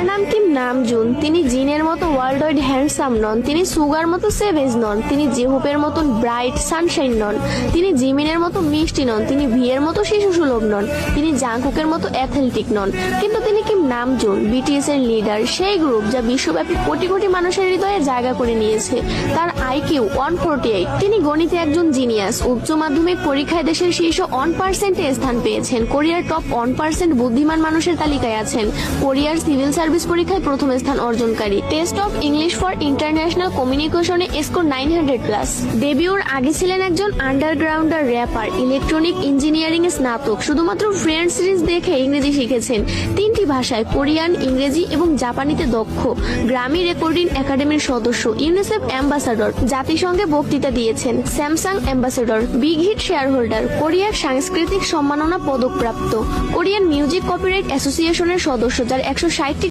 তার নাম Kim Namjoon. তিনি জিনের মতো ওয়ার্ল্ড ওয়াইড হ্যান্ডসাম নন, তিনি সুগার মতো সেভেজ নন, তিনি জেহুপের মতন ব্রাইট সানশাইন নন, তিনি জিমিনের মতো মিষ্টি নন, তিনি ভিয়ের মতো শিশু সুলভ নন, তিনি জাংকুকের মতো অ্যাথলেটিক নন, কিন্তু তিনি কিম নামজুন, বিটিএস এর লিডার, সেই গ্রুপ যা বিশ্বব্যাপী কোটি কোটি মানুষের হৃদয়ে জায়গা করে নিয়েছে। তার আইকিউ 148। তিনি গণিতে একজন জিনিয়াস। উচ্চ মাধ্যমিক পরীক্ষায় দেশের শীর্ষ 1%-এ স্থান পেয়েছেন। কোরিয়ার টপ 1% বুদ্ধিমান মানুষের তালিকায় আছেন। কোরিয়ার সিভিল সার্ভিস পরীক্ষায় প্রথম স্থান অর্জনকারী। Test of English for international কমিউনিকেশনে স্কোর 900+। ডেবিউর আগে ছিলেন একজন আন্ডারগ্রাউন্ডার র্যাপার, ইলেকট্রনিক ইঞ্জিনিয়ারিং এ স্নাতক। শুধুমাত্র ফ্রেন্ড সিরিজ দেখে ইংরেজি শিখেছেন। 3টি ভাষায় কোরিয়ান, ইংরেজি এবং জাপানিতে দক্ষ। গ্রামি রেকর্ডিং একাডেমির সদস্য, ইউনিসেফ অ্যাম্বাসাডর, জাতিসংঘে বক্তৃতা দিয়েছেন, Samsung ambassador, big hit shareholder, কোরিয়ার সাংস্কৃতিক সম্মাননা পদকপ্রাপ্ত, কোরিয়ান মিউজিক কপিরাইট অ্যাসোসিয়েশনের সদস্য, যার 160টি